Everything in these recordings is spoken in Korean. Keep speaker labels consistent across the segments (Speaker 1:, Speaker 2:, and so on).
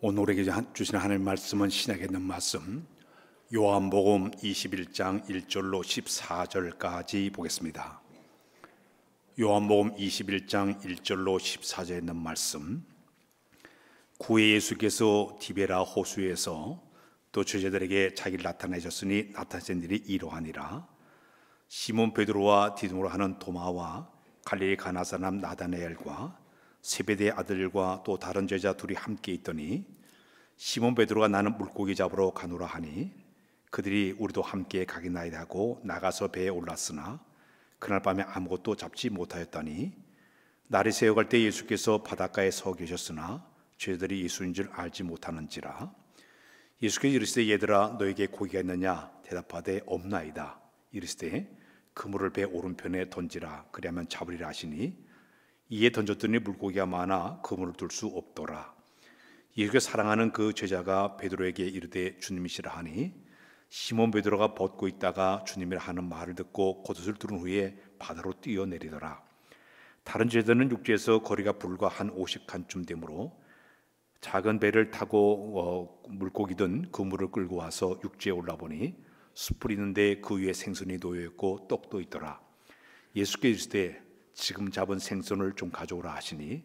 Speaker 1: 오늘 우리에게 주신 하나님의 말씀은 신약에 있는 말씀 요한복음 21장 1절로 14절까지 보겠습니다. 요한복음 21장 1절로 14절에 있는 말씀, 구의 예수께서 디베라 호수에서 또 제자들에게 자기를 나타내셨으니 나타내신 일이 이러하니라. 시몬 베드로와 디두모라 하는 도마와 갈릴리 가나 사람 나다나엘과 세베대의 아들과 또 다른 제자 둘이 함께 있더니 시몬 베드로가 나는 물고기 잡으러 가노라 하니 그들이 우리도 함께 가겠나이다 하고 나가서 배에 올랐으나 그날 밤에 아무것도 잡지 못하였더니 날이 새어갈 때 예수께서 바닷가에 서 계셨으나 제자들이 예수인 줄 알지 못하는지라. 예수께서 이르시되 얘들아 너에게 고기가 있느냐 대답하되 없나이다. 이르시되 그물을 배 오른편에 던지라 그리하면 잡으리라 하시니 이에 던졌더니 물고기가 많아 그물을 둘 수 없더라. 예수께서 사랑하는 그 제자가 베드로에게 이르되 주님이시라 하니 시몬 베드로가 벗고 있다가 주님이라 하는 말을 듣고 겉옷을 두른 후에 바다로 뛰어내리더라. 다른 제자들은 육지에서 거리가 불과 한 50칸쯤 되므로 작은 배를 타고 물고기 든 그물을 끌고 와서 육지에 올라보니 숯불이 있는데 그 위에 생선이 놓여 있고 떡도 있더라. 예수께서 이르시되 지금 잡은 생선을 좀 가져오라 하시니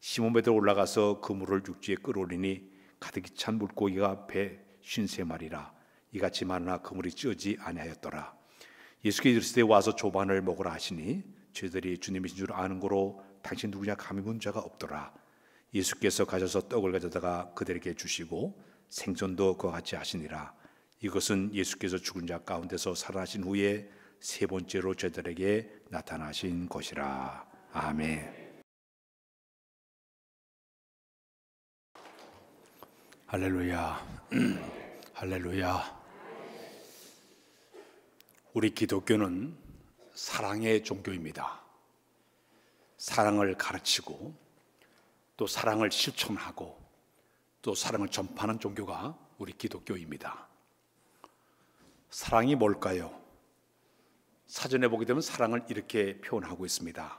Speaker 1: 시몬 베드로 올라가서 그물을 육지에 끌어올리니 가득히 찬 물고기가 배 53마리라. 이같이 많으나 그물이 찌어지 아니하였더라. 예수께서 이르시되 와서 조반을 먹으라 하시니 저희들이 주님이신 줄 아는 고로 당신 누구냐 감히 묻는 자가 없더라. 예수께서 가셔서 떡을 가져다가 그들에게 주시고 생선도 그와 같이 하시니라. 이것은 예수께서 죽은 자 가운데서 살아나신 후에 세 번째로 저들에게 나타나신 것이라. 아멘. 할렐루야. 할렐루야. 우리 기독교는 사랑의 종교입니다. 사랑을 가르치고 또 사랑을 실천하고 또 사랑을 전파하는 종교가 우리 기독교입니다. 사랑이 뭘까요? 사전에 보게 되면 사랑을 이렇게 표현하고 있습니다.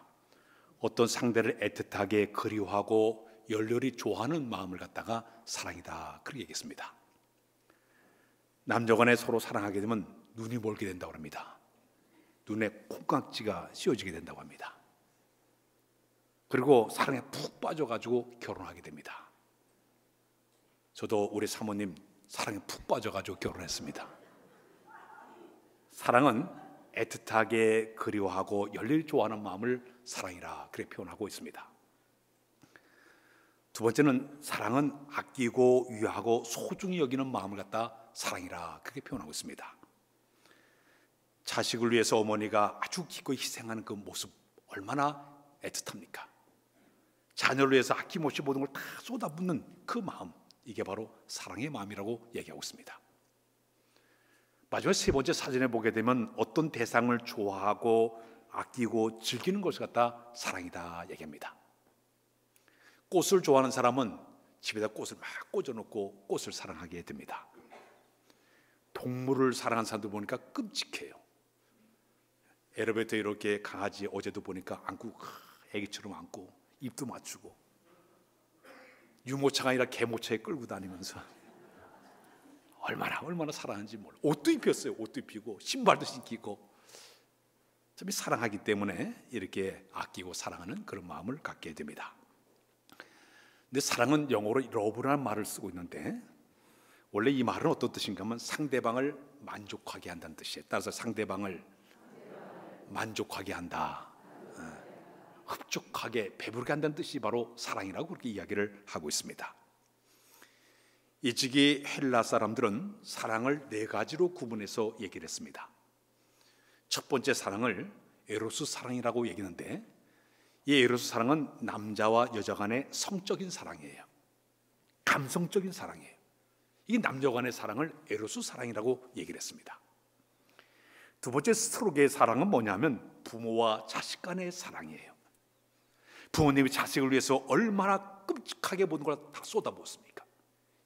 Speaker 1: 어떤 상대를 애틋하게 그리워하고 열렬히 좋아하는 마음을 갖다가 사랑이다, 그렇게 얘기했습니다. 남녀간에 서로 사랑하게 되면 눈이 멀게 된다고 합니다. 눈에 콩깍지가 씌워지게 된다고 합니다. 그리고 사랑에 푹 빠져가지고 결혼하게 됩니다. 저도 우리 사모님 사랑에 푹 빠져가지고 결혼했습니다. 사랑은 애틋하게 그리워하고 열렬히 좋아하는 마음을 사랑이라 그렇게 표현하고 있습니다. 두 번째는 사랑은 아끼고 위하고 소중히 여기는 마음을 갖다 사랑이라 그렇게 표현하고 있습니다. 자식을 위해서 어머니가 아주 기꺼이 희생하는 그 모습 얼마나 애틋합니까? 자녀를 위해서 아낌없이 모든 걸 다 쏟아붓는 그 마음, 이게 바로 사랑의 마음이라고 얘기하고 있습니다. 마지막 세 번째 사전에 보게 되면 어떤 대상을 좋아하고 아끼고 즐기는 것을 갖다 사랑이다 얘기합니다. 꽃을 좋아하는 사람은 집에다 꽃을 막 꽂아놓고 꽃을 사랑하게 됩니다. 동물을 사랑하는 사람들 보니까 끔찍해요. 엘리베이터에 이렇게 강아지 어제도 보니까 안고 애기처럼 안고 입도 맞추고 유모차가 아니라 개모차에 끌고 다니면서 얼마나 사랑하는지 몰라. 옷도 입혔어요. 옷도 입히고 신발도 신기고 참 사랑하기 때문에 이렇게 아끼고 사랑하는 그런 마음을 갖게 됩니다. 근데 사랑은 영어로 러브라는 말을 쓰고 있는데 원래 이 말은 어떤 뜻인가 하면 상대방을 만족하게 한다는 뜻이에요. 따라서 상대방을 만족하게 한다, 흡족하게 배부르게 한다는 뜻이 바로 사랑이라고 그렇게 이야기를 하고 있습니다. 일찍이 헬라 사람들은 사랑을 네 가지로 구분해서 얘기를 했습니다. 첫 번째 사랑을 에로스 사랑이라고 얘기하는데 이 에로스 사랑은 남자와 여자 간의 성적인 사랑이에요. 감성적인 사랑이에요. 이 남녀 간의 사랑을 에로스 사랑이라고 얘기를 했습니다. 두 번째 스트로게의 사랑은 뭐냐면 부모와 자식 간의 사랑이에요. 부모님이 자식을 위해서 얼마나 끔찍하게 모든 걸 다 쏟아부었습니까?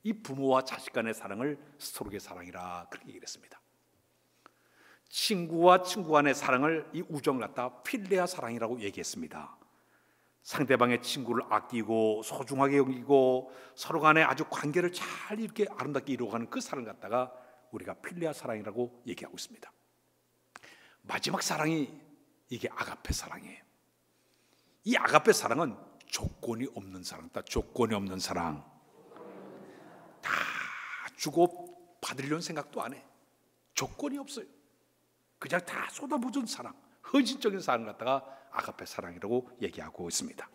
Speaker 1: 이 부모와 자식 간의 사랑을 스토르게 사랑이라 그렇게 얘기를 했습니다. 친구와 친구 간의 사랑을 이 우정을 갖다 필레아 사랑이라고 얘기했습니다. 상대방의 친구를 아끼고 소중하게 여기고 서로 간에 아주 관계를 잘 이렇게 아름답게 이루어가는 그 사랑을 갖다가 우리가 필레아 사랑이라고 얘기하고 있습니다. 마지막 사랑이 이게 아가페 사랑이에요. 이 아가페 사랑은 조건이 없는 사랑이다. 조건이 없는 사랑. 다 주고 받으려는 생각도 안 해. 조건이 없어요. 그냥 다 쏟아부은 사랑, 헌신적인 사랑을 갖다가 아가페 사랑이라고 얘기하고 있습니다.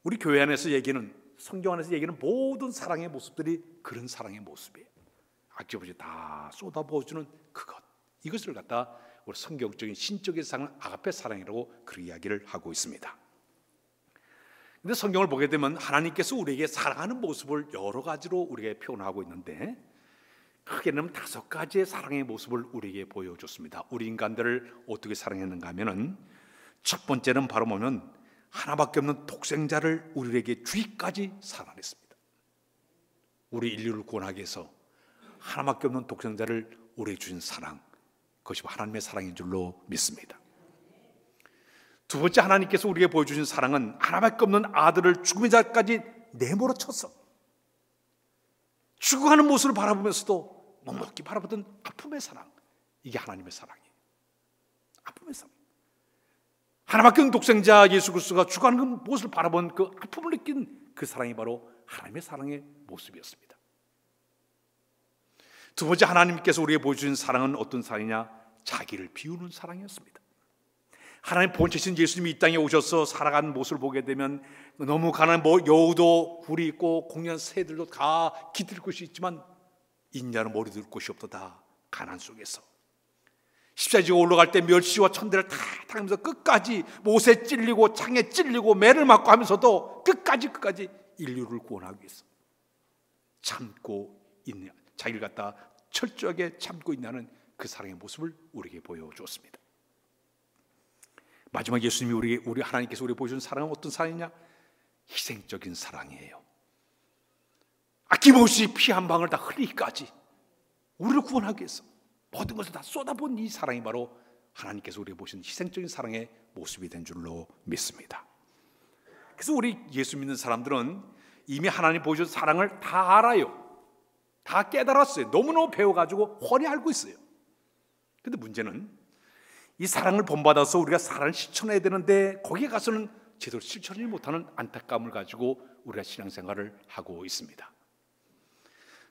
Speaker 1: 우리 교회 안에서 얘기는, 성경 안에서 얘기는 모든 사랑의 모습들이 그런 사랑의 모습이에요. 아낌없이 다 쏟아부어주는 그것, 이것을 갖다 우리 성경적인 신적인 사랑을 아가페 사랑이라고 그 이야기를 하고 있습니다. 근데 성경을 보게 되면 하나님께서 우리에게 사랑하는 모습을 여러 가지로 우리에게 표현하고 있는데, 크게는 5가지의 사랑의 모습을 우리에게 보여줬습니다. 우리 인간들을 어떻게 사랑했는가 하면은, 첫 번째는 바로 뭐냐면 하나밖에 없는 독생자를 우리에게 주기까지 사랑했습니다. 우리 인류를 구원하기 위해서 하나밖에 없는 독생자를 우리에게 주신 사랑, 그것이 하나님의 사랑인 줄로 믿습니다. 두 번째, 하나님께서 우리에게 보여주신 사랑은 하나밖에 없는 아들을 죽음의 자리까지 내몰아 쳤어. 죽어가는 모습을 바라보면서도 묵묵히 바라보던 아픔의 사랑, 이게 하나님의 사랑이에요. 아픔의 사랑. 하나밖에 없는 독생자 예수 그리스도가 죽어가는 그 모습을 바라본 그 아픔을 느낀 그 사랑이 바로 하나님의 사랑의 모습이었습니다. 두 번째, 하나님께서 우리에게 보여주신 사랑은 어떤 사랑이냐? 자기를 비우는 사랑이었습니다. 하나님 본체신 예수님이 이 땅에 오셔서 살아가는 모습을 보게 되면 너무 가난한 여우도 굴이 있고 공연 새들도 다 기댈 곳이 있지만 인자는 머리 둘 곳이 없도다. 가난 속에서 십자지가 올라갈 때 멸시와 천대를 다 당하면서 끝까지 못에 찔리고 창에 찔리고 매를 맞고 하면서도 끝까지 인류를 구원하기 위해서 참고 있는, 자기를 갖다 철저하게 참고 있는 그 사랑의 모습을 우리에게 보여주었습니다. 마지막, 예수님이 우리 하나님께서 우리에게 보여준 사랑은 어떤 사랑이냐? 희생적인 사랑이에요. 아낌없이 피 한 방울 다 흘리기까지 우리를 구원하기 위해서 모든 것을 다 쏟아본 이 사랑이 바로 하나님께서 우리에게 보신 희생적인 사랑의 모습이 된 줄로 믿습니다. 그래서 우리 예수 믿는 사람들은 이미 하나님 보여준 사랑을 다 알아요. 다 깨달았어요. 너무너무 배워가지고 훤히 알고 있어요. 근데 문제는 이 사랑을 본받아서 우리가 사랑을 실천해야 되는데 거기에 가서는 제대로 실천하지 못하는 안타까움을 가지고 우리가 신앙생활을 하고 있습니다.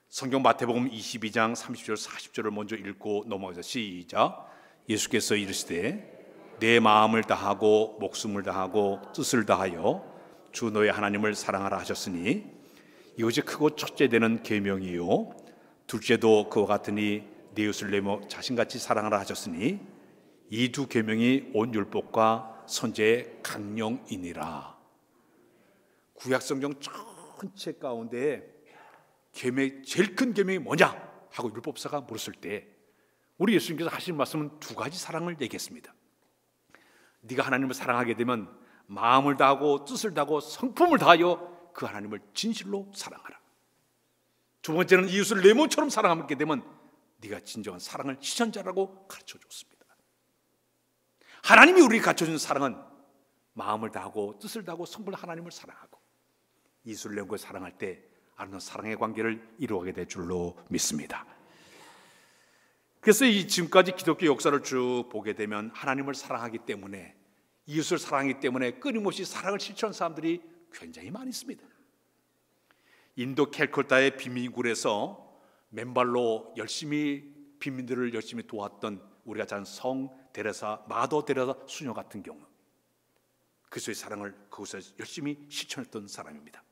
Speaker 1: 성경 마태복음 22장 30절 40절을 먼저 읽고 넘어가서 시작. 예수께서 이르시되 내 마음을 다하고 목숨을 다하고 뜻을 다하여 주 너의 하나님을 사랑하라 하셨으니 이것이 크고 첫째 되는 계명이요 둘째도 그와 같으니 네 이웃을 내 자신같이 사랑하라 하셨으니 이 두 계명이 온 율법과 선지의 강령이니라. 구약성경 전체 가운데 제일 큰 계명이 뭐냐 하고 율법사가 물었을 때 우리 예수님께서 하신 말씀은 2가지 사랑을 얘기했습니다. 네가 하나님을 사랑하게 되면 마음을 다하고 뜻을 다하고 성품을 다하여 그 하나님을 진실로 사랑하라. 두 번째는 이웃을 내 몸처럼 사랑하게 되면 네가 진정한 사랑을 실천자라고 가르쳐 줬습니다. 하나님이 우리에게 갖춰준 사랑은 마음을 다하고 뜻을 다하고 성품을 하나님을 사랑하고 이웃을 내 몸을 사랑할 때 아름다운 사랑의 관계를 이루어가게 될 줄로 믿습니다. 그래서 이 지금까지 기독교 역사를 쭉 보게 되면 하나님을 사랑하기 때문에 이웃을 사랑하기 때문에 끊임없이 사랑을 실천하는 사람들이 굉장히 많이 있습니다. 인도 캘커타의 빈민굴에서 맨발로 열심히 빈민들을 열심히 도왔던 우리가 잘 아는 성 데레사, 마더 데레사 수녀 같은 경우 그리스도의 사랑을 그곳에서 열심히 실천했던 사람입니다.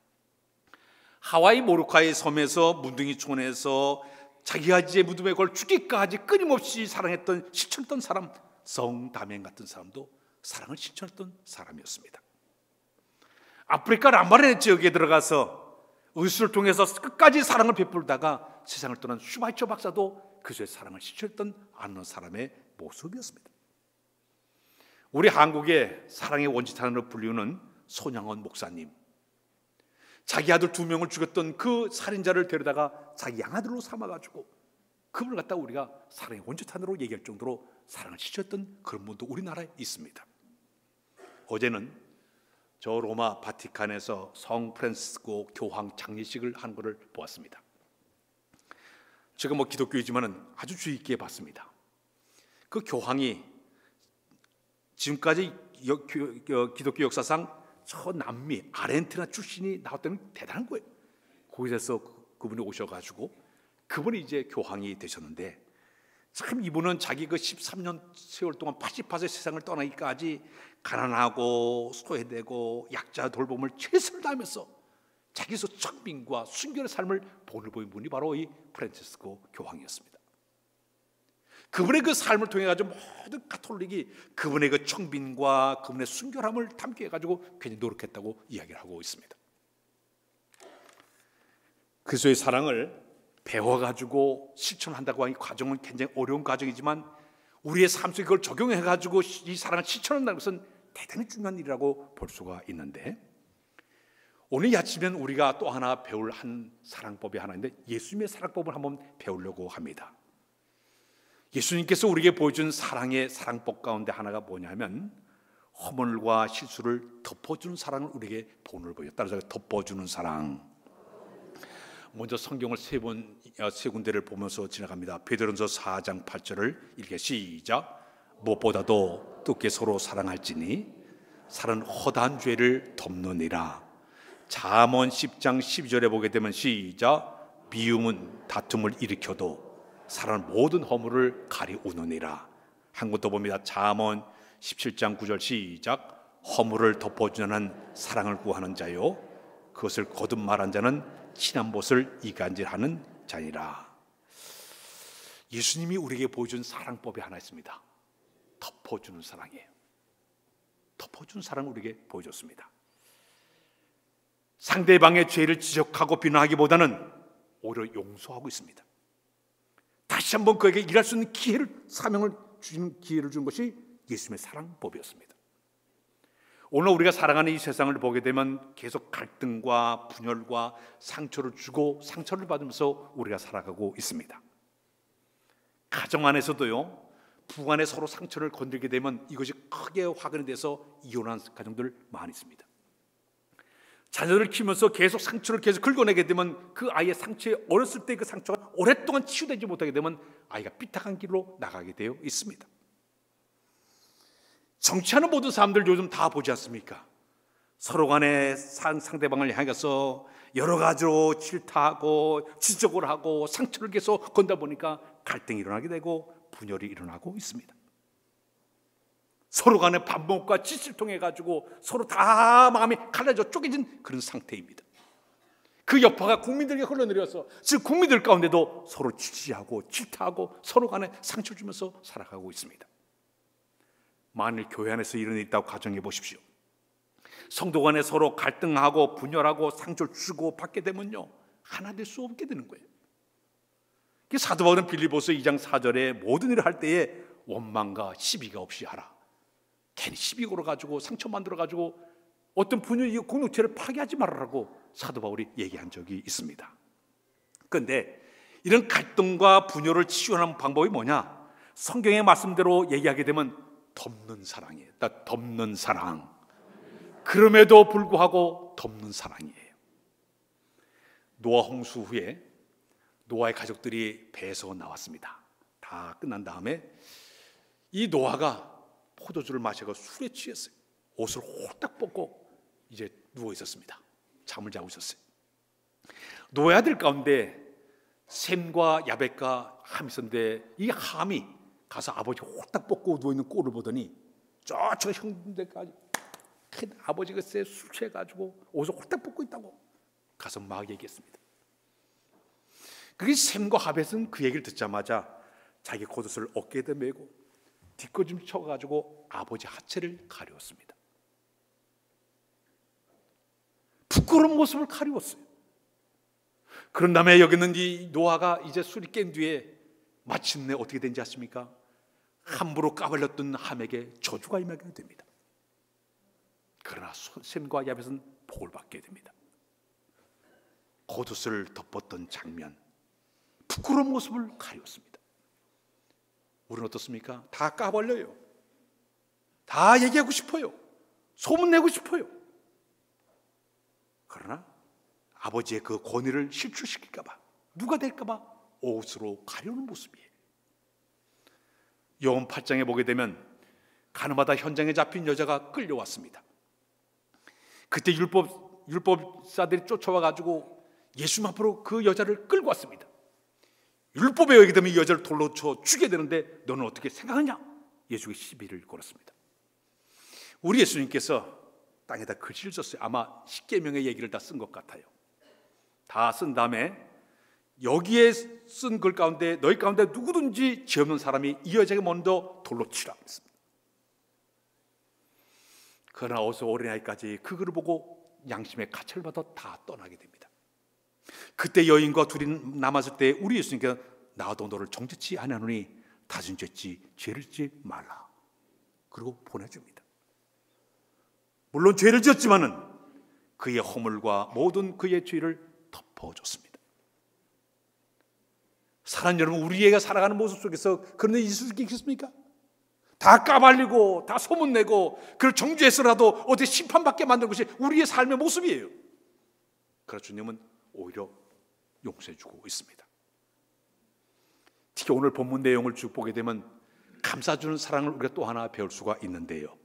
Speaker 1: 하와이 모루카이 섬에서 문둥이 촌에서 자기 아지의 무덤에 걸 죽기까지 끊임없이 사랑했던 실천했던 사람, 성 다멘 같은 사람도 사랑을 실천했던 사람이었습니다. 아프리카 람바레 지역에 들어가서 의술을 통해서 끝까지 사랑을 베풀다가 세상을 떠난 슈바이처 박사도 그리스도의 사랑을 실천했던 아는 사람의 모습이었습니다. 우리 한국의 사랑의 원지탄으로 불리우는 손양원 목사님, 자기 아들 2명을 죽였던 그 살인자를 데려다가 자기 양아들로 삼아가지고 그분을 갖다 우리가 사랑의 원지탄으로 얘기할 정도로 사랑을 실천했던 그런 분도 우리나라에 있습니다. 어제는 저 로마 바티칸에서 성 프란시스코 교황 장례식을 한 것을 보았습니다. 제가 기독교이지만은 아주 주의 깊게 봤습니다. 그 교황이 지금까지 기독교 역사상 저 남미 아르헨티나 출신이 나왔다는 대단한 거예요. 거기서 그분이 오셔가지고 그분이 이제 교황이 되셨는데, 참 이분은 자기 그 13년 세월 동안 88세 세상을 떠나기까지 가난하고 소외되고 약자 돌봄을 최선을 다하면서 자기서 청빈과 순결의 삶을 보는 분이 바로 이 프란치스코 교황이었습니다. 그분의 그 삶을 통해 가지고 모든 가톨릭이 그분의 그 청빈과 그분의 순결함을 담게 해가지고 굉장히 노력했다고 이야기를 하고 있습니다. 그리스도의 사랑을 배워가지고 실천한다고 하는 과정은 굉장히 어려운 과정이지만 우리의 삶 속에 그걸 적용해가지고 이 사랑을 실천한다는 것은 대단히 중요한 일이라고 볼 수가 있는데, 오늘 이 아침엔 우리가 또 하나 배울 한 사랑법이 하나 있는데 예수님의 사랑법을 한번 배우려고 합니다. 예수님께서 우리에게 보여준 사랑의 사랑법 가운데 하나가 뭐냐면 허물과 실수를 덮어주는 사랑을 우리에게 본을 보여요. 따라서 덮어주는 사랑. 먼저 성경을 세 군데를 보면서 지나갑니다. 베드로전서 4장 8절을 읽게 시작. 무엇보다도 뜻깊게 서로 사랑할지니 사랑은 허다한 죄를 덮느니라. 잠언 10장 12절에 보게 되면 시작. 미움은 다툼을 일으켜도 사랑은 모든 허물을 가리우느니라. 한 곳 더 봅니다. 잠언 17장 9절 시작. 허물을 덮어주는 사랑을 구하는 자요 그것을 거듭 말한 자는 친한 벗을 이간질하는 자니라. 예수님이 우리에게 보여준 사랑법이 하나 있습니다. 덮어주는 사랑이에요. 덮어주는 사랑을 우리에게 보여줬습니다. 상대방의 죄를 지적하고 비난하기보다는 오히려 용서하고 있습니다. 다시 한번 그에게 일할 수 있는 사명을 주는 기회를 준 것이 예수님의 사랑법이었습니다. 오늘 우리가 살아가는 이 세상을 보게 되면 계속 갈등과 분열과 상처를 주고 상처를 받으면서 우리가 살아가고 있습니다. 가정 안에서도요, 부간에 서로 상처를 건들게 되면 이것이 크게 화근이 돼서 이혼한 가정들 많이 있습니다. 자녀를 키우면서 계속 상처를 계속 긁어내게 되면 그 아이의 상처에 어렸을 때 그 상처가 오랫동안 치유되지 못하게 되면 아이가 삐딱한 길로 나가게 되어 있습니다. 정치하는 모든 사람들 요즘 다 보지 않습니까? 서로 간에 상대방을 향해서 여러 가지로 질타하고 지적을 하고 상처를 계속 건다 보니까 갈등이 일어나게 되고 분열이 일어나고 있습니다. 서로 간에 반목과 짓을 통해 가지고 서로 다 마음이 갈라져 쪼개진 그런 상태입니다. 그 여파가 국민들에게 흘러내려서 지금 국민들 가운데도 서로 지지하고 질타하고 서로 간에 상처 주면서 살아가고 있습니다. 만일 교회 안에서 이런 일이 있다고 가정해 보십시오. 성도 간에 서로 갈등하고 분열하고 상처를 주고 받게 되면요, 하나 될 수 없게 되는 거예요. 사도 바울은 빌립보서 2장 4절에 모든 일을 할 때에 원망과 시비가 없이 하라. 괜히 시비 걸어가지고 상처 만들어가지고 어떤 분열이 공동체를 파괴하지 말라고 사도 바울이 얘기한 적이 있습니다. 그런데 이런 갈등과 분열을 치유하는 방법이 뭐냐? 성경의 말씀대로 얘기하게 되면 덮는 사랑이에요. 덮는 사랑. 그럼에도 불구하고 덮는 사랑이에요. 노아 홍수 후에 노아의 가족들이 배에서 나왔습니다. 다 끝난 다음에 이 노아가 포도주를 마셔서 술에 취했어요. 옷을 홀딱 벗고 이제 누워 있었습니다. 잠을 자고 있었어요. 노아의 아들 가운데 셈과 야벳과 함이 있었는데 이 함이 가서 아버지가 홀딱 벗고 누워있는 꼴을 보더니 저쪽 형들까지 큰 아버지가 술 취해가지고 옷을 홀딱 벗고 있다고 가서 막 얘기했습니다. 그게 셈과 하벳은 그 얘기를 듣자마자 자기 겉옷을 어깨에다 메고 뒷걸음 쳐가지고 아버지 하체를 가리웠습니다. 부끄러운 모습을 가리웠어요. 그런 다음에 여기 있는 이 노아가 이제 술이 깬 뒤에 마침내 어떻게 된지 아십니까? 함부로 까발렸던 함에게 저주가 임하게 됩니다. 그러나 셈과 야벳은 복을 받게 됩니다. 겉옷을 덮었던 장면, 부끄러운 모습을 가렸습니다. 우리는 어떻습니까? 다 까발려요. 다 얘기하고 싶어요. 소문내고 싶어요. 그러나 아버지의 그 권위를 실추시킬까 봐, 누가 될까 봐 옷으로 가려는 모습이에요. 요한 8장에 보게 되면 가늠하다 현장에 잡힌 여자가 끌려왔습니다. 그때 율법사들이 쫓아와 가지고 예수님 앞으로 그 여자를 끌고 왔습니다. 율법에 의하게 되면 이 여자를 돌로 쳐 죽여야 되는데 너는 어떻게 생각하냐? 예수에게 시비를 걸었습니다. 우리 예수님께서 땅에다 글씨를 썼어요. 아마 십계명의 얘기를 다 쓴 것 같아요. 다 쓴 다음에 여기에 쓴 글 가운데 너희 가운데 누구든지 죄 없는 사람이 이 여자에게 먼저 돌로 치라 했습니다. 그러나 어서 어린아이까지 그 글을 보고 양심의 가책을 받아 다 떠나게 됩니다. 그때 여인과 둘이 남았을 때 우리 예수님께서 나도 너를 정죄치 아니하노니 다신 죄지 죄를 짓지 말라. 그리고 보내줍니다. 물론 죄를 지었지만은 그의 허물과 모든 그의 죄를 덮어줬습니다. 사랑하는 여러분, 우리가 살아가는 모습 속에서 그런 일 있을 수 있겠습니까? 다 까발리고 다 소문내고 그걸 정죄해서라도 어떻게 심판받게 만드는 것이 우리의 삶의 모습이에요. 그러나 주님은 오히려 용서해주고 있습니다. 특히 오늘 본문 내용을 쭉 보게 되면 감싸주는 사랑을 우리가 또 하나 배울 수가 있는데요.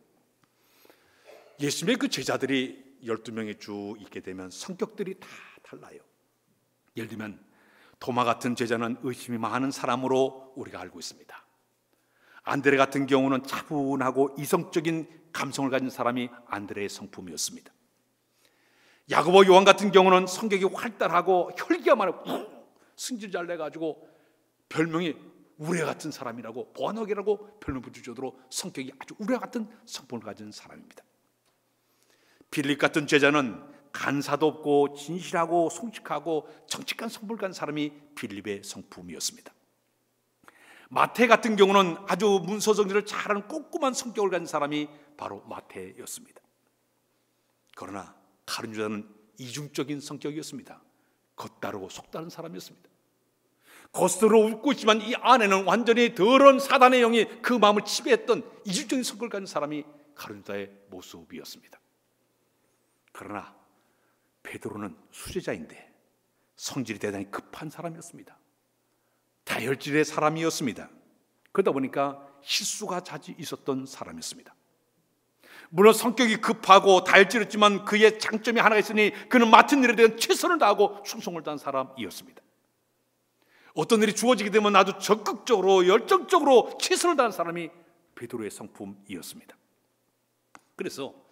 Speaker 1: 예수님의 그 제자들이 12명이 쭉 있게 되면 성격들이 다 달라요. 예를 들면 도마 같은 제자는 의심이 많은 사람으로 우리가 알고 있습니다. 안드레 같은 경우는 차분하고 이성적인 감성을 가진 사람이 안드레의 성품이었습니다. 야고보, 요한 같은 경우는 성격이 활달하고 혈기가 많고 승질 잘 내가지고 별명이 우레 같은 사람이라고, 번역이라고 별명 붙일 정도로 성격이 아주 우레 같은 성품을 가진 사람입니다. 빌립 같은 제자는 간사도 없고 진실하고 솔직하고 정직한 성품을 가진 사람이 빌립의 성품이었습니다. 마태 같은 경우는 아주 문서정리를 잘하는 꼼꼼한 성격을 가진 사람이 바로 마태였습니다. 그러나 다른 유다는 이중적인 성격이었습니다. 겉다르고 속다른 사람이었습니다. 겉으로 웃고 있지만 이 안에는 완전히 더러운 사단의 영이 그 마음을 지배했던 이중적인 성격을 가진 사람이 가룟 유다의 모습이었습니다. 그러나 베드로는 수제자인데 성질이 대단히 급한 사람이었습니다. 다혈질의 사람이었습니다. 그러다 보니까 실수가 자주 있었던 사람이었습니다. 물론 성격이 급하고 다혈질했지만 그의 장점이 하나가 있으니 그는 맡은 일에 대한 최선을 다하고 충성을 다한 사람이었습니다. 어떤 일이 주어지게 되면 아주 적극적으로 열정적으로 최선을 다한 사람이 베드로의 성품이었습니다. 그래서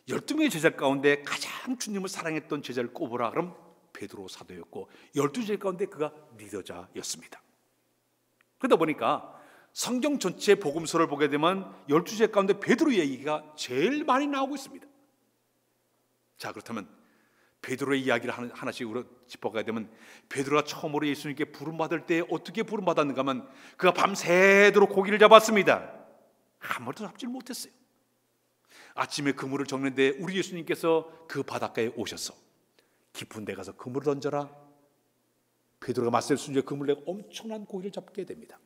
Speaker 1: 12명의 제자 가운데 가장 주님을 사랑했던 제자를 꼽으라 그럼 베드로 사도였고 12제자 가운데 그가 리더자였습니다. 그러다 보니까 성경 전체 복음서를 보게 되면 12제자 가운데 베드로 얘기가 제일 많이 나오고 있습니다. 자, 그렇다면 베드로의 이야기를 하나씩 짚어가야 되면 베드로가 처음으로 예수님께 부름받을 때 어떻게 부름받았는가 하면 그가 밤새도록 고기를 잡았습니다. 아무것도 잡지를 못했어요. 아침에 그물을 적는데 우리 예수님께서 그 바닷가에 오셔서 깊은 데 가서 그물을 던져라. 베드로가 맞설 순간 그물을 내고 엄청난 고기를 잡게 됩니다.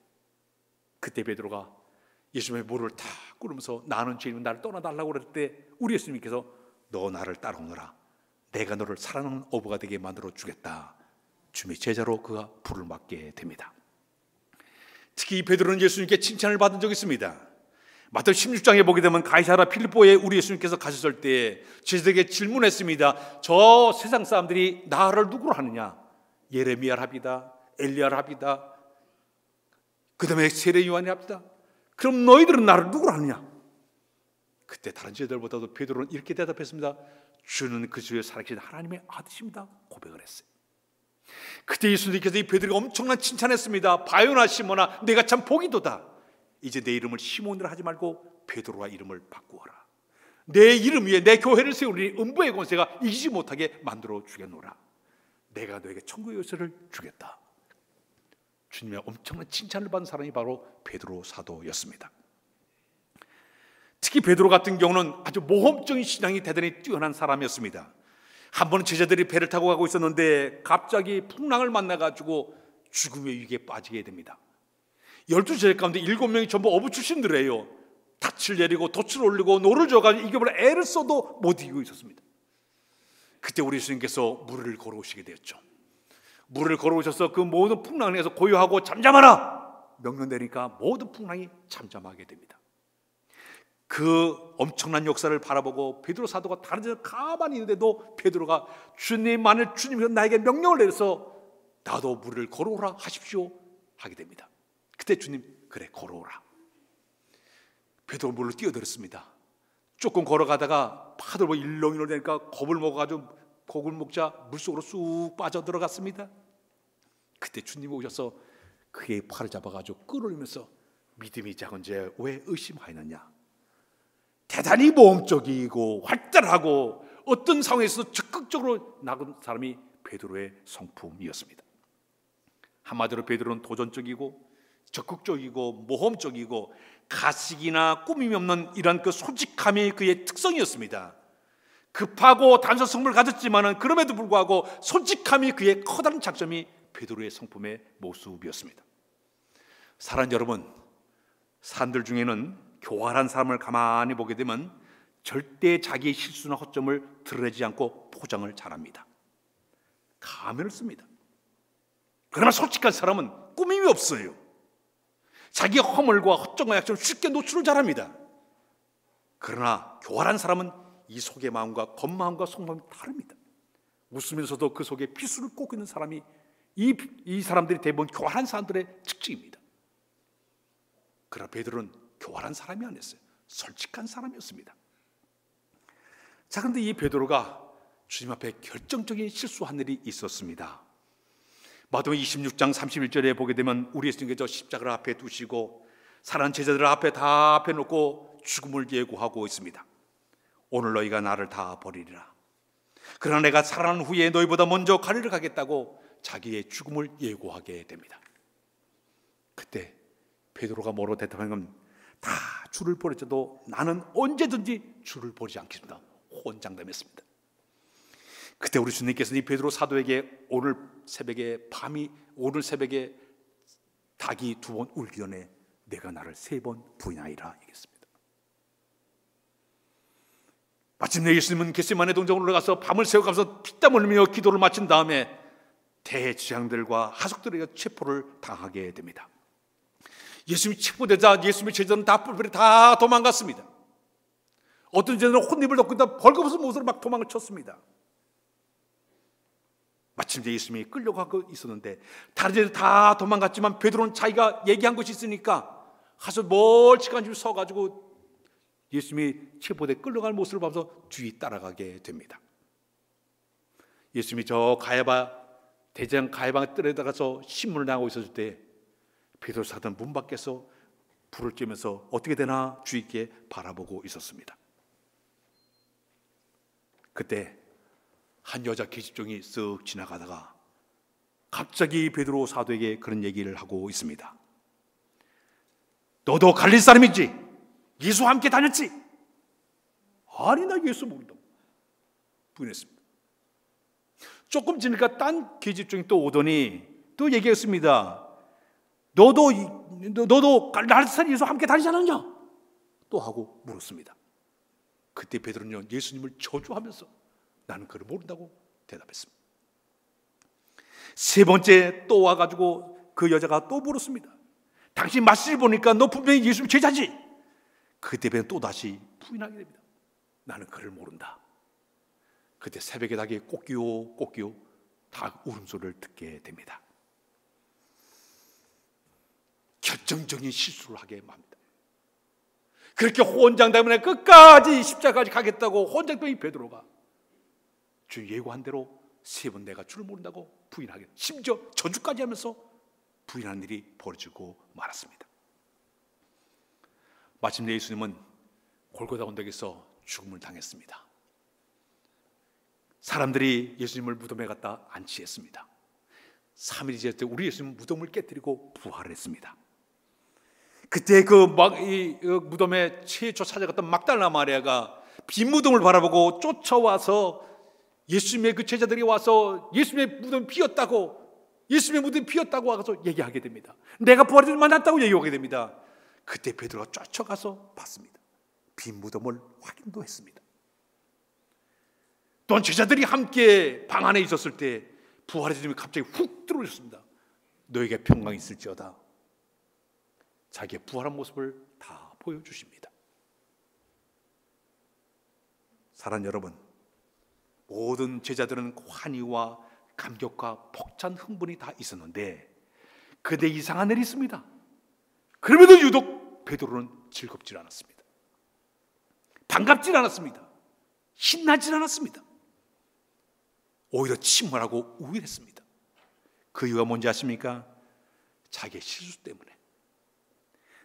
Speaker 1: 그때 베드로가 예수님의 무릎을 탁 꿇으면서 나는 죄인은 나를 떠나달라고 그럴 때 우리 예수님께서 너 나를 따라오너라. 내가 너를 살아남는 어부가 되게 만들어 주겠다. 주님의 제자로 그가 불을 맡게 됩니다. 특히 베드로는 예수님께 칭찬을 받은 적이 있습니다. 마태복음 16장에 보게 되면 가이사랴 필리포에 우리 예수님께서 가셨을 때 제자들에게 질문했습니다. 저 세상 사람들이 나를 누구로 하느냐? 예레미야를 합니다. 엘리야를 합니다. 그 다음에 세례 요한이 합니다. 그럼 너희들은 나를 누구로 하느냐? 그때 다른 제자들보다도 베드로는 이렇게 대답했습니다. 주는 그 주에 살아계신 하나님의 아들이십니다. 고백을 했어요. 그때 예수님께서 이 베드로가 엄청난 칭찬했습니다. 바요나 시몬아 내가 참 복이도다. 이제 내 이름을 시몬이라 하지 말고 베드로와 이름을 바꾸어라. 내 이름 위에 내 교회를 세우니 음부의 권세가 이기지 못하게 만들어 주겠노라. 내가 너에게 천국의 열쇠를 주겠다. 주님의 엄청난 칭찬을 받은 사람이 바로 베드로 사도였습니다. 특히 베드로 같은 경우는 아주 모험적인 신앙이 대단히 뛰어난 사람이었습니다. 한 번은 제자들이 배를 타고 가고 있었는데 갑자기 풍랑을 만나가지고 죽음의 위기에 빠지게 됩니다. 12제자 가운데 7명이 전부 어부 출신들이에요. 닻을 내리고 돛을 올리고 노를 저어가지고 이겨보려 애를 써도 못 이기고 있었습니다. 그때 우리 예수님께서 물을 걸어오시게 되었죠. 물을 걸어오셔서 그 모든 풍랑에서 고요하고 잠잠하라 명령 내리니까 모든 풍랑이 잠잠하게 됩니다. 그 엄청난 역사를 바라보고 베드로 사도가 다른 데서 가만히 있는데도 베드로가 주님, 만일 주님이 나에게 명령을 내려서 나도 물을 걸어오라 하십시오 하게 됩니다. 그때 주님, 그래 걸어오라. 베드로 물로 뛰어들었습니다. 조금 걸어가다가 파도로 일렁일렁 되니까 겁을 먹어가지고 고글 먹자 물속으로 쑥 빠져들어갔습니다. 그때 주님이 오셔서 그의 팔을 잡아가지고 끌어올리면서 믿음이 작은 자 왜 의심하였느냐. 대단히 모험적이고 활달하고 어떤 상황에서 적극적으로 나간 사람이 베드로의 성품이었습니다. 한마디로 베드로는 도전적이고 적극적이고 모험적이고 가식이나 꾸밈이 없는 이런 그 솔직함이 그의 특성이었습니다. 급하고 단순한 성품을 가졌지만은 그럼에도 불구하고 솔직함이 그의 커다란 장점이 베드로의 성품의 모습이었습니다. 사랑하는 여러분, 사람들 중에는 교활한 사람을 가만히 보게 되면 절대 자기의 실수나 허점을 드러내지 않고 포장을 잘합니다. 가면을 씁니다. 그러나 솔직한 사람은 꾸밈이 없어요. 자기의 허물과 허점과 약점을 쉽게 노출을 잘합니다. 그러나 교활한 사람은 이 속의 마음과 겉마음과 속마음이 다릅니다. 웃으면서도 그 속에 피수를 꽂고 있는 사람이 이 사람들이 대부분 교활한 사람들의 특징입니다. 그러나 베드로는 교활한 사람이 아니었어요. 솔직한 사람이었습니다. 자, 그런데 이 베드로가 주님 앞에 결정적인 실수한 일이 있었습니다. 마태복음 26장 31절에 보게 되면 우리 예수님께서 십자가를 앞에 두시고 사랑하는 제자들 앞에 다 앞에 놓고 죽음을 예고하고 있습니다. 오늘 너희가 나를 다 버리리라. 그러나 내가 살아난 후에 너희보다 먼저 갈릴리를 가겠다고 자기의 죽음을 예고하게 됩니다. 그때 베드로가 뭐로 대답하는 건 다 주를 버렸어도 나는 언제든지 주를 버리지 않겠습니다. 혼장담했습니다. 그때 우리 주님께서 이 베드로 사도에게 오늘 새벽에 닭이 2번 울기 전에 내가 나를 3번 부인하리라 얘기했습니다. 마침내 예수님은 겟세마네 동정으로 올라가서 밤을 새워가면서 피땀 흘리며 기도를 마친 다음에 대제사장들과 하석들에게 체포를 당하게 됩니다. 예수님이 체포되자 예수님의 제자들은 다 도망갔습니다. 어떤 제자들은 혼입을 덮고 있다 벌거벗은 모습으로 막 도망을 쳤습니다. 마침내 예수님이 끌려가고 있었는데 다른 제자들 다 도망갔지만 베드로는 자기가 얘기한 것이 있으니까 가서 멀찍한 줄 서가지고 예수님이 체포돼 끌려갈 모습을 보면서 뒤 따라가게 됩니다. 예수님이 저 대제사장 가야바의 뜰에 들어가서 신문을 당하고 있었을 때 베드로 사도는 문 밖에서 불을 쬐면서 어떻게 되나 주의 있게 바라보고 있었습니다. 그때 한 여자 계집종이 쓱 지나가다가 갑자기 베드로 사도에게 그런 얘기를 하고 있습니다. 너도 갈릴 사람이지? 예수와 함께 다녔지? 아니, 나 예수 모른다고 부인했습니다. 조금 지나니까 딴 계집종이 또 오더니 또 얘기했습니다. 너도 갈릴 사람 예수와 함께 다니지 않았냐? 또 하고 물었습니다. 그때 베드로는 예수님을 저주하면서 나는 그를 모른다고 대답했습니다. 3번째 또 와가지고 그 여자가 또 물었습니다. 당신 마시를 보니까 너 분명히 예수님 제자지? 그때 베드로는 또 다시 부인하게 됩니다. 나는 그를 모른다. 그때 새벽에 닭이 꼬끼요 닭 울음소리를 듣게 됩니다. 결정적인 실수를 하게 맙니다. 그렇게 혼장 때문에 끝까지 십자가까지 가겠다고 혼장된 이 베드로가 주 예고한 대로 3번 내가 주를 모른다고 부인하게, 심지어 저주까지 하면서 부인하는 일이 벌어지고 말았습니다. 마침내 예수님은 골고다 언덕에서 죽음을 당했습니다. 사람들이 예수님을 무덤에 갖다 안치했습니다. 3일이 지났을 때 우리 예수님은 무덤을 깨뜨리고 부활을 했습니다. 그때 그 무덤에 최초 찾아갔던 막달라 마리아가 빈 무덤을 바라보고 쫓아와서 예수님의 그 제자들이 와서 예수님의 무덤이 비었다고 와서 얘기하게 됩니다. 내가 부활을 만났다고 얘기하게 됩니다. 그때 베드로가 쫓아가서 봤습니다. 빈 무덤을 확인도 했습니다. 또한 제자들이 함께 방 안에 있었을 때 부활의 주님이 갑자기 훅 들어오셨습니다. 너에게 평강이 있을지어다. 자기의 부활한 모습을 다 보여주십니다. 사랑하는 여러분, 모든 제자들은 환희와 감격과 벅찬 흥분이 다 있었는데 그때 이상한 일이 있습니다. 그럼에도 유독 베드로는 즐겁지 않았습니다. 반갑지 않았습니다. 신나지 않았습니다. 오히려 침울하고 우울했습니다. 그 이유가 뭔지 아십니까? 자기의 실수 때문에.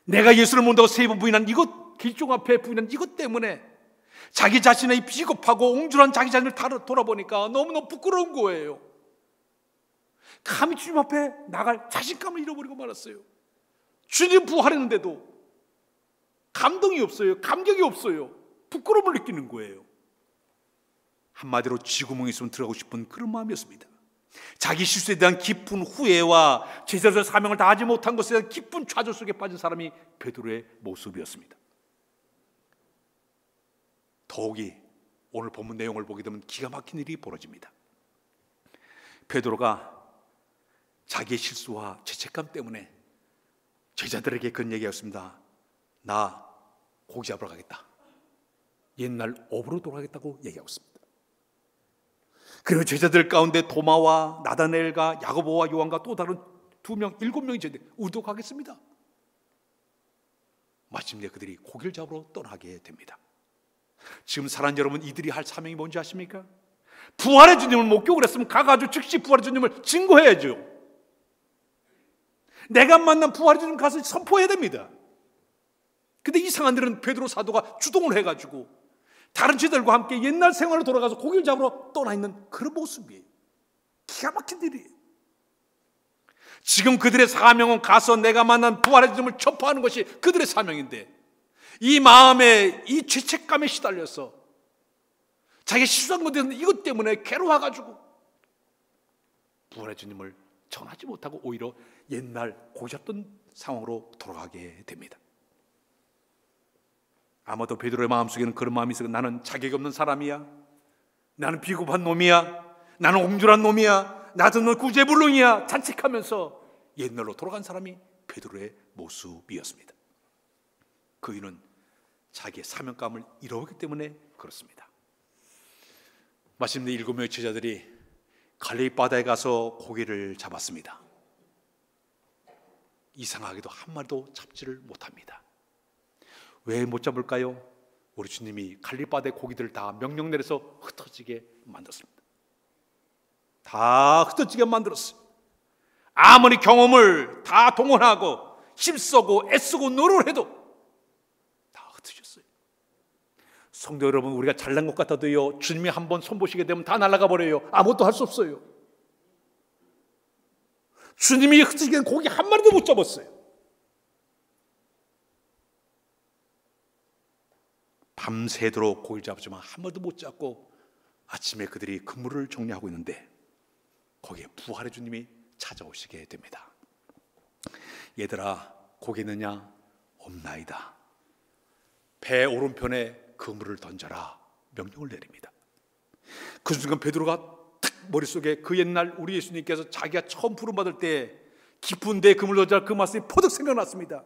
Speaker 1: 내가 예수를 모른다고 세 번 부인한 이것, 길종 앞에 부인한 이것 때문에 자기 자신의 비겁하고 옹졸한 자기 자신을 돌아보니까 너무너무 부끄러운 거예요. 감히 주님 앞에 나갈 자신감을 잃어버리고 말았어요. 주님 부활했는데도 감동이 없어요. 감격이 없어요. 부끄러움을 느끼는 거예요. 한마디로 쥐구멍에 있으면 들어가고 싶은 그런 마음이었습니다. 자기 실수에 대한 깊은 후회와 제자로서의 사명을 다하지 못한 것에 대한 깊은 좌절 속에 빠진 사람이 베드로의 모습이었습니다. 더욱이 오늘 본문 내용을 보게 되면 기가 막힌 일이 벌어집니다. 베드로가 자기의 실수와 죄책감 때문에 제자들에게 그런 얘기였습니다. 나 고기 잡으러 가겠다. 옛날 업으로 돌아가겠다고 얘기하고 있습니다. 그리고 제자들 가운데 도마와 나다나엘과 야고보와 요한과 또 다른 2명, 7명이 제자들 우리도 가겠습니다. 마침내 그들이 고기를 잡으러 떠나게 됩니다. 지금 사랑하는 여러분, 이들이 할 사명이 뭔지 아십니까? 부활의 주님을 목격을 했으면 가가지고 즉시 부활의 주님을 증거해야죠. 내가 만난 부활의 주님 가서 선포해야 됩니다. 근데 이상한 일은 베드로 사도가 주동을 해가지고 다른 제자들과 함께 옛날 생활로 돌아가서 고기를 잡으러 떠나 있는 그런 모습이에요. 기가 막힌 일이에요. 지금 그들의 사명은 가서 내가 만난 부활의 주님을 전파하는 것이 그들의 사명인데 이 마음에 이 죄책감에 시달려서 자기가 실수한 것에 대해서 이것 때문에 괴로워가지고 부활의 주님을 전하지 못하고 오히려 옛날 고기 잡던 상황으로 돌아가게 됩니다. 아마도 베드로의 마음속에는 그런 마음이 있어요. 나는 자격이 없는 사람이야. 나는 비겁한 놈이야. 나는 옹졸한 놈이야. 나는 구제불능이야. 자책하면서 옛날로 돌아간 사람이 베드로의 모습이었습니다. 그 이유는 자기의 사명감을 잃어버렸기 때문에 그렇습니다. 마침내 7명의 제자들이 갈릴리 바다에 가서 고기를 잡았습니다. 이상하게도 한 마리도 잡지를 못합니다. 왜 못 잡을까요? 우리 주님이 갈릴리 바다의 고기들을 다 명령 내려서 흩어지게 만들었습니다. 다 흩어지게 만들었어요. 아무리 경험을 다 동원하고 힘쓰고 애쓰고 노력을 해도 다 흩어졌어요. 성도 여러분, 우리가 잘난 것 같아도요, 주님이 한번 손보시게 되면 다 날아가 버려요. 아무것도 할 수 없어요. 주님이 흩어지게 된 고기 한 마리도 못 잡았어요. 밤새도록 고기를 잡았지만 한 마리도 못 잡고 아침에 그들이 그물을 정리하고 있는데 거기에 부활의 주님이 찾아오시게 됩니다. 얘들아, 고기 있느냐? 없나이다. 배 오른편에 그물을 던져라 명령을 내립니다. 그 순간 베드로가 탁 머릿속에 그 옛날 우리 예수님께서 자기가 처음 부름받을 때 깊은 데에 그물을 던져라 그 말씀이 퍼뜩 생각났습니다.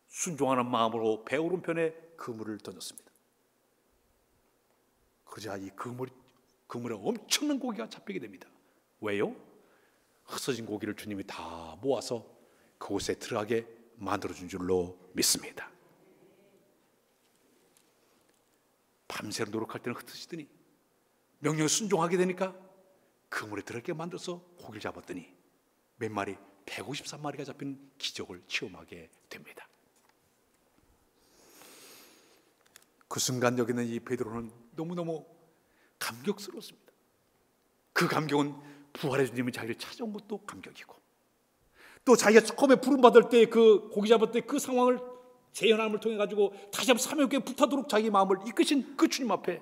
Speaker 1: 순종하는 마음으로 배 오른편에 그물을 던졌습니다. 그러자 이 그물에 엄청난 고기가 잡히게 됩니다. 왜요? 흩어진 고기를 주님이 다 모아서 그곳에 들어가게 만들어준 줄로 믿습니다. 밤새로 노력할 때는 흩어지더니 명령에 순종하게 되니까 그물에 들어가게 만들어서 고기를 잡았더니 몇 마리? 153마리가 잡힌 기적을 체험하게 됩니다. 그 순간 여기 있는 이 베드로는 너무너무 감격스러웠습니다. 그 감격은 부활의 주님이 자기를 찾아온 것도 감격이고 또 자기가 처음에 부름받을 때 그 고기 잡을 때 그 상황을 재현함을 통해 가지고 다시 한번 사명에 붙어도록 자기 마음을 이끄신 그 주님 앞에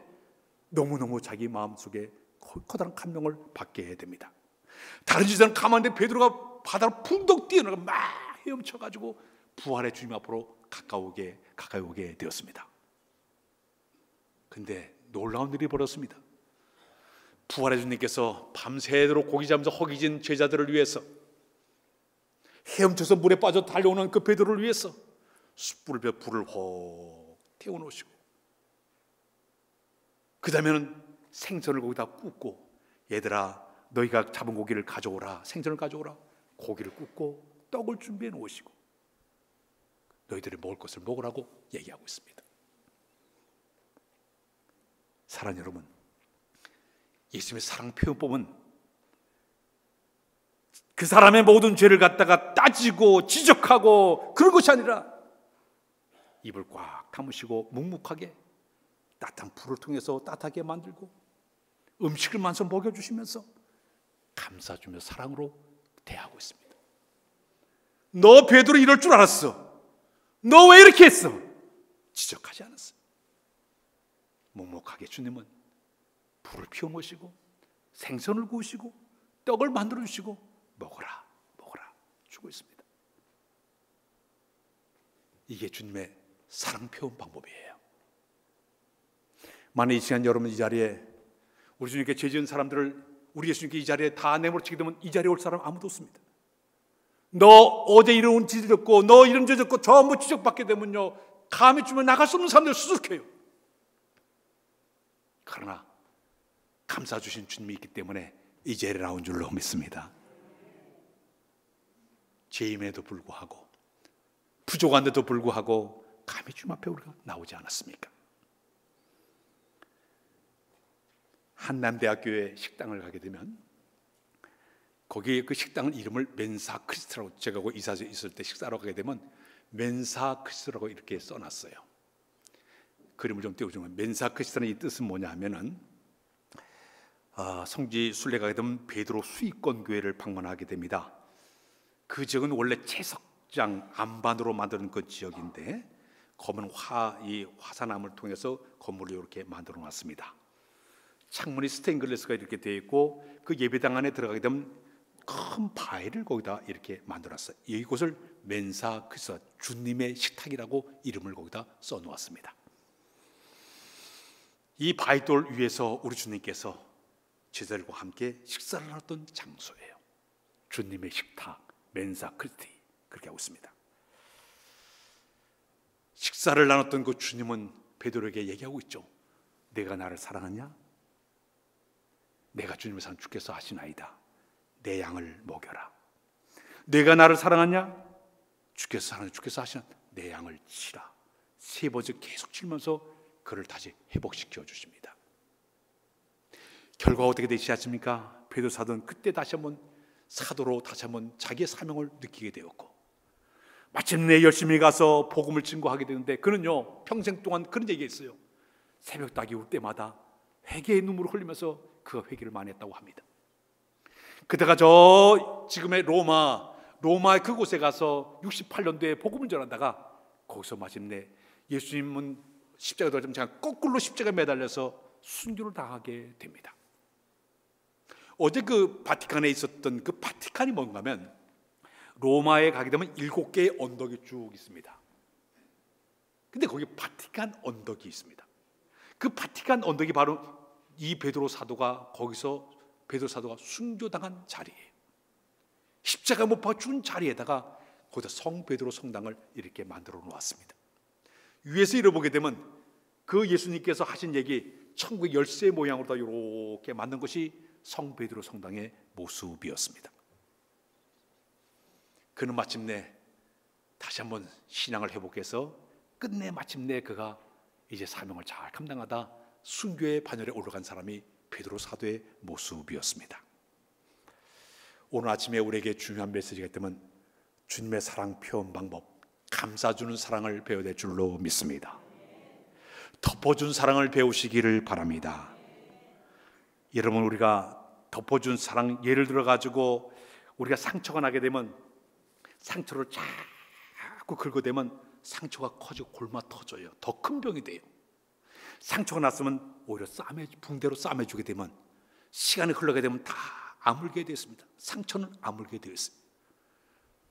Speaker 1: 너무너무 자기 마음속에 커다란 감명을 받게 됩니다. 다른 지사는 가만히 베드로가 바다로 풍덩 뛰어나가 막 헤엄쳐 가지고 부활의 주님 앞으로 가까이 오게 되었습니다. 근데 놀라운 일이 벌어졌습니다. 부활의 주님께서 밤새도록 고기 잡으면서 허기진 제자들을 위해서, 헤엄쳐서 물에 빠져 달려오는 그 베드로를 위해서 숯불에 불을 확 태워놓으시고, 그 다음에는 생선을 거기다 굽고, 얘들아 너희가 잡은 고기를 가져오라, 생선을 가져오라, 고기를 굽고 떡을 준비해 놓으시고 너희들이 먹을 것을 먹으라고 얘기하고 있습니다. 사랑하는 여러분, 예수님의 사랑 표현법은 그 사람의 모든 죄를 갖다가 따지고 지적하고 그런 것이 아니라 입을 꽉 다무시고 묵묵하게 따뜻한 불을 통해서 따뜻하게 만들고 음식을 만들어 먹여주시면서 감싸주며 사랑으로 대하고 있습니다. 너 베드로 이럴 줄 알았어. 너 왜 이렇게 했어? 지적하지 않았어. 묵묵하게 주님은 불을 피워놓으시고 생선을 구우시고 떡을 만들어 주시고 먹어라 먹어라 주고 있습니다. 이게 주님의 사랑 표현 방법이에요. 만약 이 시간 여러분 이 자리에 우리 주님께 죄 지은 사람들을 우리 예수님께 이 자리에 다 내몰치게 되면 이 자리에 올 사람 아무도 없습니다. 너 어제 이런 짓 졌고 너 이런 죄 졌고 전부 지적받게 되면요, 감히 주면 나갈 수 없는 사람들 수석해요. 그러나 감싸 주신 주님이 있기 때문에 이 자리에 나온 줄로 믿습니다. 죄임에도 불구하고 부족한데도 불구하고 감히 주님 앞에 우리가 나오지 않았습니까? 한남대학교에 식당을 가게 되면 거기 그 식당을 이름을 멘사 크리스트라고, 제가 그 이사에 있을 때 식사하러 가게 되면 멘사 크리스트라고 이렇게 써놨어요. 그림을 좀 띄워주면, 멘사 크리스트는 이 뜻은 뭐냐 하면은 성지 순례가 가게 되면 베드로 수익권 교회를 방문하게 됩니다. 그 지역은 원래 채석장 안반으로 만드는 그 지역인데 검은 이 화산암을 통해서 건물을 이렇게 만들어 놨습니다. 창문이 스테인글라스가 이렇게 되어 있고 그 예배당 안에 들어가게 되면 큰 바위를 거기다 이렇게 만들었어요. 이곳을 멘사 크리스트, 주님의 식탁이라고 이름을 거기다 써놓았습니다. 이 바위돌 위에서 우리 주님께서 제자들과 함께 식사를 하던 장소예요. 주님의 식탁, 멘사 크리스티, 그렇게 하고 있습니다. 식사를 나눴던 그 주님은 베드로에게 얘기하고 있죠. 내가 나를 사랑하냐? 내가 주님을 사랑 주께서 하시나이다. 내 양을 먹여라. 내가 나를 사랑하냐? 주께서 사랑하냐? 주께서 하시나? 내 양을 치라. 세 번째 계속 치면서 그를 다시 회복시켜 주십니다. 결과가 어떻게 되지 않습니까? 베드로 사도는 그때 다시 한번 사도로 다시 한번 자기의 사명을 느끼게 되었고, 마침내 열심히 가서 복음을 증거하게 되는데, 그는요 평생 동안 그런 얘기했어요. 새벽 닭이 울 때마다 회개의 눈물을 흘리면서 그 회개를 많이 했다고 합니다. 그때가 저 지금의 로마의 그곳에 가서 68년도에 복음을 전하다가 거기서 마침내 예수님은 십자가에 달려 거꾸로 십자가에 매달려서 순교를 당하게 됩니다. 어제 그 바티칸에 있었던 그 바티칸이 뭔가 하면 로마에 가게 되면 7개의 언덕이 쭉 있습니다. 근데 거기 바티칸 언덕이 있습니다. 그 바티칸 언덕이 바로 이 베드로 사도가 거기서 베드로 사도가 순교당한 자리예요. 십자가 못 박아 죽은 자리에다가 거기다 성 베드로 성당을 이렇게 만들어 놓았습니다. 위에서 이뤄보게 되면 그 예수님께서 하신 얘기 천국의 열쇠 모양으로 다 이렇게 만든 것이 성 베드로 성당의 모습이었습니다. 그는 마침내 다시 한번 신앙을 회복해서 끝내 마침내 그가 이제 사명을 잘 감당하다 순교의 반열에 올라간 사람이 베드로 사도의 모습이었습니다. 오늘 아침에 우리에게 중요한 메시지가 있다면 주님의 사랑 표현 방법, 감싸주는 사랑을 배워야 될 줄로 믿습니다. 덮어준 사랑을 배우시기를 바랍니다. 여러분, 우리가 덮어준 사랑, 예를 들어 가지고 우리가 상처가 나게 되면 상처를 자꾸 긁어대면 상처가 커지고 골마 터져요. 더 큰 병이 돼요. 상처가 났으면 오히려 붕대로 싸매주게 되면 시간이 흘러가게 되면 다 아물게 되었습니다. 상처는 아물게 되었어요.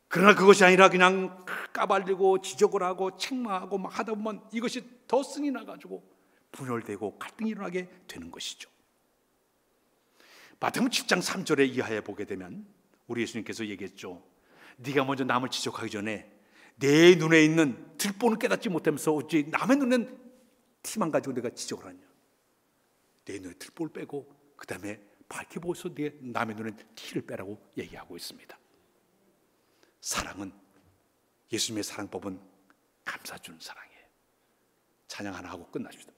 Speaker 1: 그러나 그것이 아니라 그냥 까발리고 지적을 하고 책망하고 막 하다 보면 이것이 더 승이 나가지고 분열되고 갈등이 일어나게 되는 것이죠. 마태복음 10장 3절에 이하에 보게 되면 우리 예수님께서 얘기했죠. 네가 먼저 남을 지적하기 전에 내 눈에 있는 들보는 깨닫지 못하면서 어찌 남의 눈엔 티만 가지고 내가 지적을 하냐. 내 눈에 들보를 빼고 그 다음에 밝게 보고서 남의 눈엔 티를 빼라고 얘기하고 있습니다. 사랑은, 예수님의 사랑법은 감싸주는 사랑이에요. 찬양 하나 하고 끝나십시다.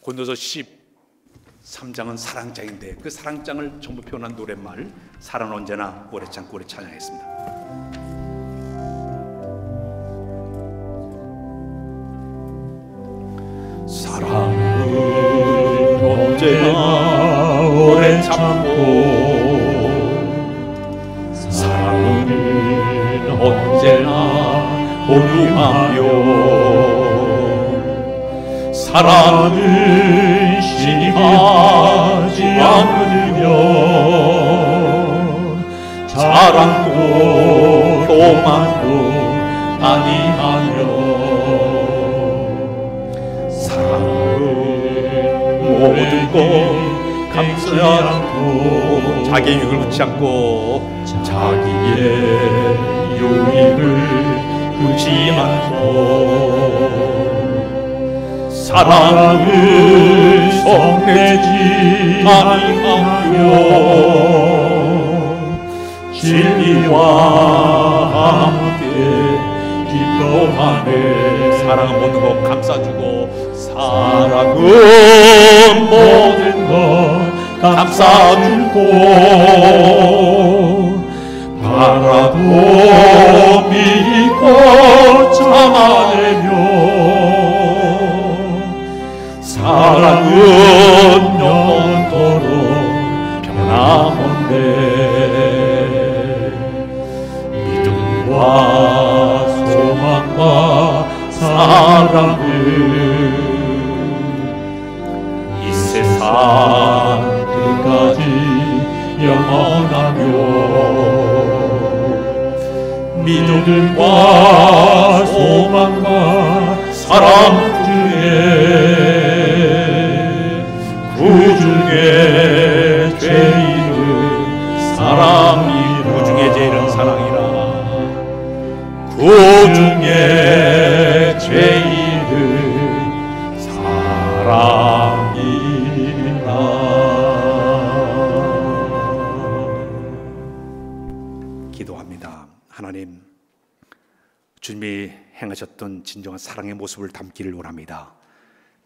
Speaker 1: 고린도서 13장은 사랑장인데 그 사랑장을 전부 표현한 노랫말, 사랑은 언제나 오래 참고 오래 찬양했습니다. 사랑은 언제나 오래 참고, 사랑은 언제나 온유하며, 사랑은 시기하지 않으며, 자랑도 교만도 아니하며, 사랑은 모든 것 감싸지 않고, 자기의 유익을 묻지 않고, 자기의 유익을 묻지 않고, 사랑은 성내지 아니하며, 진리와 함께 기뻐하네. 사랑은 모든 것 감싸주고, 사랑은 모든 것 감싸주고, 바라도 믿고 참아내며, 사랑은 영원토록 변함없네. 믿음과 소망과 사랑은 이 세상 끝까지 영원하며, 믿음과 소망과 사랑 중에 구중의 죄인은 사랑이라. 구중의 죄인은 사랑이라. 구중의 죄인은 사랑이라. 기도합니다. 하나님, 주님이 행하셨던 진정한 사랑의 모습을 담기를 원합니다.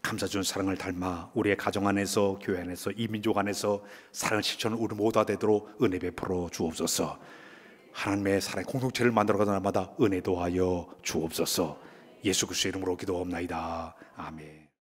Speaker 1: 감싸주는 사랑을 닮아 우리의 가정 안에서, 교회 안에서, 이 민족 안에서 사랑을 실천하는 우리 모두가 되도록 은혜 베풀어 주옵소서. 하나님의 사랑의 공동체를 만들어가는 날마다 은혜 도하여 주옵소서. 예수 그리스도의 이름으로 기도합나이다. 아멘.